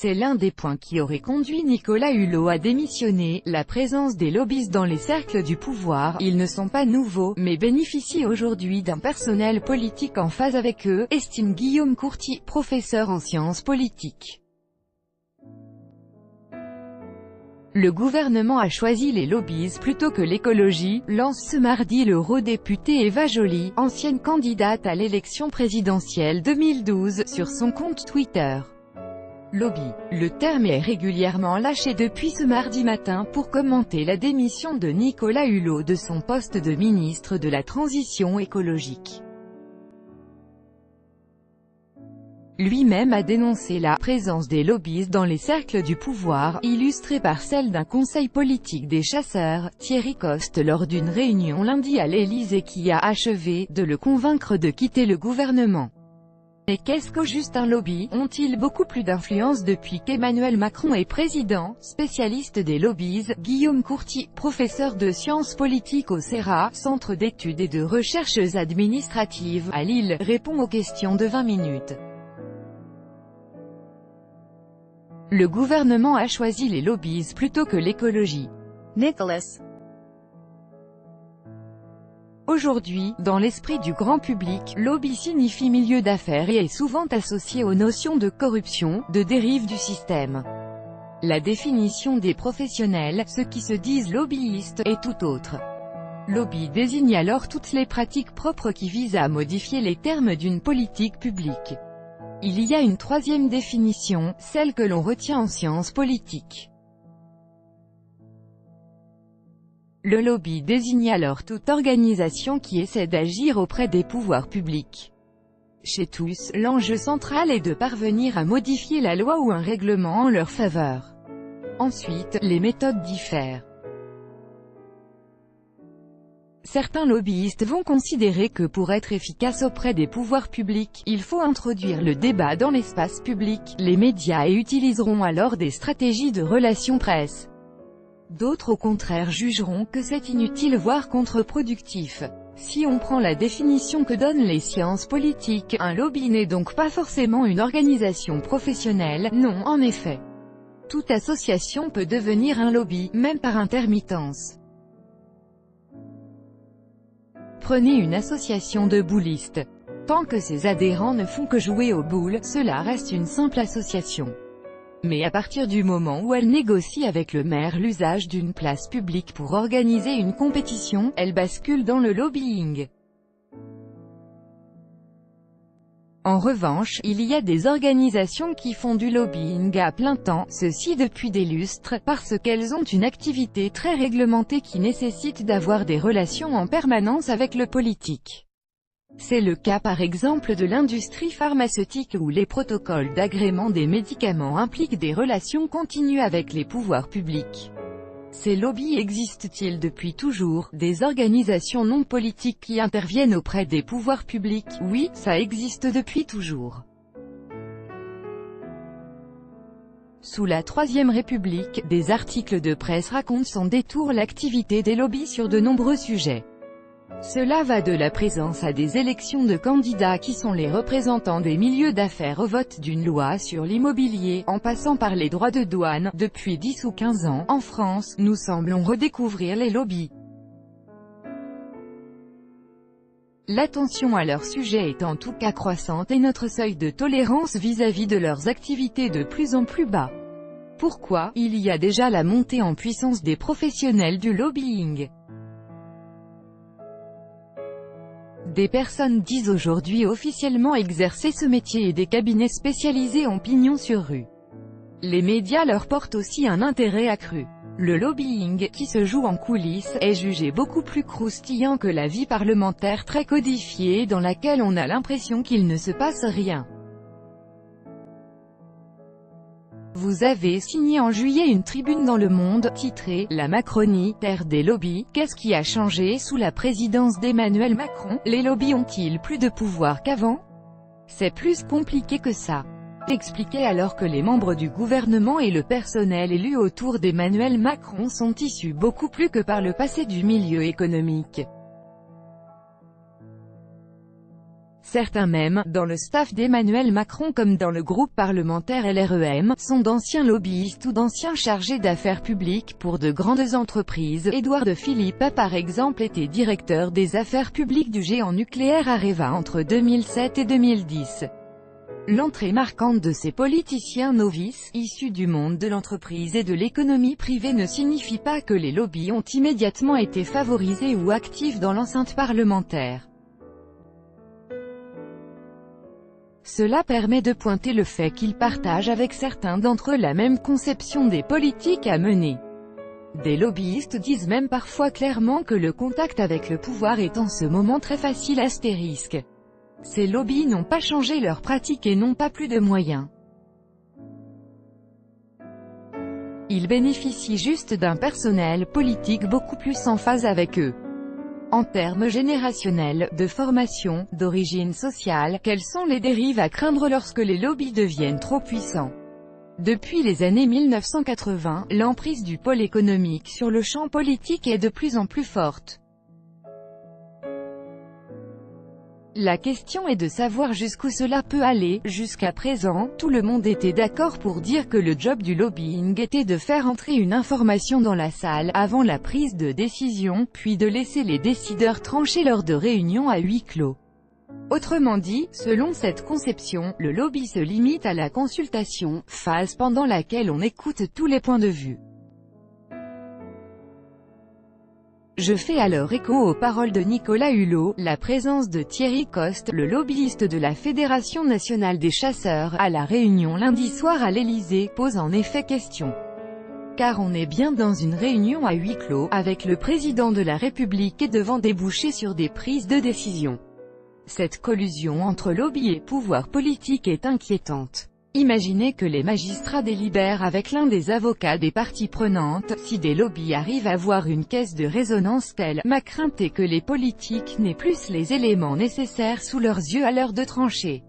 C'est l'un des points qui aurait conduit Nicolas Hulot à démissionner, la présence des lobbies dans les cercles du pouvoir. Ils ne sont pas nouveaux, mais bénéficient aujourd'hui d'un personnel politique en phase avec eux, estime Guillaume Courty, professeur en sciences politiques. Le gouvernement a choisi les lobbies plutôt que l'écologie, lance ce mardi l'eurodéputée Eva Joly, ancienne candidate à l'élection présidentielle 2012, sur son compte Twitter. Lobby. Le terme est régulièrement lâché depuis ce mardi matin pour commenter la démission de Nicolas Hulot de son poste de ministre de la Transition écologique. Lui-même a dénoncé la présence des lobbies dans les cercles du pouvoir, illustrée par celle d'un conseil politique des chasseurs, Thierry Coste lors d'une réunion lundi à l'Élysée qui a achevé de le convaincre de quitter le gouvernement. Mais qu'est-ce qu'au juste un lobby? Ont-ils beaucoup plus d'influence depuis qu'Emmanuel Macron est président? Spécialiste des lobbies, Guillaume Courty, professeur de sciences politiques au CERA, Centre d'études et de recherches administratives, à Lille, répond aux questions de 20 minutes. Le gouvernement a choisi les lobbies plutôt que l'écologie. Nicolas. Aujourd'hui, dans l'esprit du grand public, lobby signifie milieu d'affaires et est souvent associé aux notions de corruption, de dérive du système. La définition des professionnels, ceux qui se disent lobbyistes, est tout autre. Lobby désigne alors toutes les pratiques propres qui visent à modifier les termes d'une politique publique. Il y a une troisième définition, celle que l'on retient en sciences politiques. Le lobby désigne alors toute organisation qui essaie d'agir auprès des pouvoirs publics. Chez tous, l'enjeu central est de parvenir à modifier la loi ou un règlement en leur faveur. Ensuite, les méthodes diffèrent. Certains lobbyistes vont considérer que pour être efficace auprès des pouvoirs publics, il faut introduire le débat dans l'espace public, les médias et utiliseront alors des stratégies de relations presse. D'autres au contraire jugeront que c'est inutile voire contre-productif. Si on prend la définition que donnent les sciences politiques, un lobby n'est donc pas forcément une organisation professionnelle, non, en effet. Toute association peut devenir un lobby, même par intermittence. Prenez une association de boulistes. Tant que ses adhérents ne font que jouer aux boules, cela reste une simple association. Mais à partir du moment où elle négocie avec le maire l'usage d'une place publique pour organiser une compétition, elle bascule dans le lobbying. En revanche, il y a des organisations qui font du lobbying à plein temps, ceci depuis des lustres, parce qu'elles ont une activité très réglementée qui nécessite d'avoir des relations en permanence avec le politique. C'est le cas par exemple de l'industrie pharmaceutique où les protocoles d'agrément des médicaments impliquent des relations continues avec les pouvoirs publics. Ces lobbies existent-ils depuis toujours, des organisations non politiques qui interviennent auprès des pouvoirs publics? Oui, ça existe depuis toujours. Sous la Troisième République, des articles de presse racontent sans détour l'activité des lobbies sur de nombreux sujets. Cela va de la présence à des élections de candidats qui sont les représentants des milieux d'affaires au vote d'une loi sur l'immobilier, en passant par les droits de douane. Depuis 10 ou 15 ans, en France, nous semblons redécouvrir les lobbies. L'attention à leur sujet est en tout cas croissante et notre seuil de tolérance vis-à-vis de leurs activités de plus en plus bas. Pourquoi? Il y a déjà la montée en puissance des professionnels du lobbying. Des personnes disent aujourd'hui officiellement exercer ce métier et des cabinets spécialisés ont pignon sur rue. Les médias leur portent aussi un intérêt accru. Le lobbying, qui se joue en coulisses, est jugé beaucoup plus croustillant que la vie parlementaire très codifiée dans laquelle on a l'impression qu'il ne se passe rien. Vous avez signé en juillet une tribune dans Le Monde, titrée « La Macronie, terre des lobbies, qu'est-ce qui a changé sous la présidence d'Emmanuel Macron? Les lobbies ont-ils plus de pouvoir qu'avant? C'est plus compliqué que ça. » Expliquait alors que les membres du gouvernement et le personnel élu autour d'Emmanuel Macron sont issus beaucoup plus que par le passé du milieu économique. Certains même, dans le staff d'Emmanuel Macron comme dans le groupe parlementaire LREM, sont d'anciens lobbyistes ou d'anciens chargés d'affaires publiques pour de grandes entreprises. Édouard de Philippe a par exemple été directeur des affaires publiques du géant nucléaire Areva entre 2007 et 2010. L'entrée marquante de ces politiciens novices, issus du monde de l'entreprise et de l'économie privée ne signifie pas que les lobbies ont immédiatement été favorisés ou actifs dans l'enceinte parlementaire. Cela permet de pointer le fait qu'ils partagent avec certains d'entre eux la même conception des politiques à mener. Des lobbyistes disent même parfois clairement que le contact avec le pouvoir est en ce moment très facile. Astérisque. Ces lobbies n'ont pas changé leurs pratiques et n'ont pas plus de moyens. Ils bénéficient juste d'un personnel politique beaucoup plus en phase avec eux. En termes générationnels, de formation, d'origine sociale, quelles sont les dérives à craindre lorsque les lobbies deviennent trop puissants? Depuis les années 1980, l'emprise du pôle économique sur le champ politique est de plus en plus forte. La question est de savoir jusqu'où cela peut aller. Jusqu'à présent, tout le monde était d'accord pour dire que le job du lobbying était de faire entrer une information dans la salle, avant la prise de décision, puis de laisser les décideurs trancher lors de réunions à huis clos. Autrement dit, selon cette conception, le lobby se limite à la consultation, phase pendant laquelle on écoute tous les points de vue. Je fais alors écho aux paroles de Nicolas Hulot. La présence de Thierry Coste, le lobbyiste de la Fédération nationale des chasseurs, à la réunion lundi soir à l'Élysée, pose en effet question. Car on est bien dans une réunion à huis clos, avec le président de la République et devant déboucher sur des prises de décision. Cette collusion entre lobby et pouvoir politique est inquiétante. Imaginez que les magistrats délibèrent avec l'un des avocats des parties prenantes. Si des lobbies arrivent à avoir une caisse de résonance telle, ma crainte est que les politiques n'aient plus les éléments nécessaires sous leurs yeux à l'heure de trancher.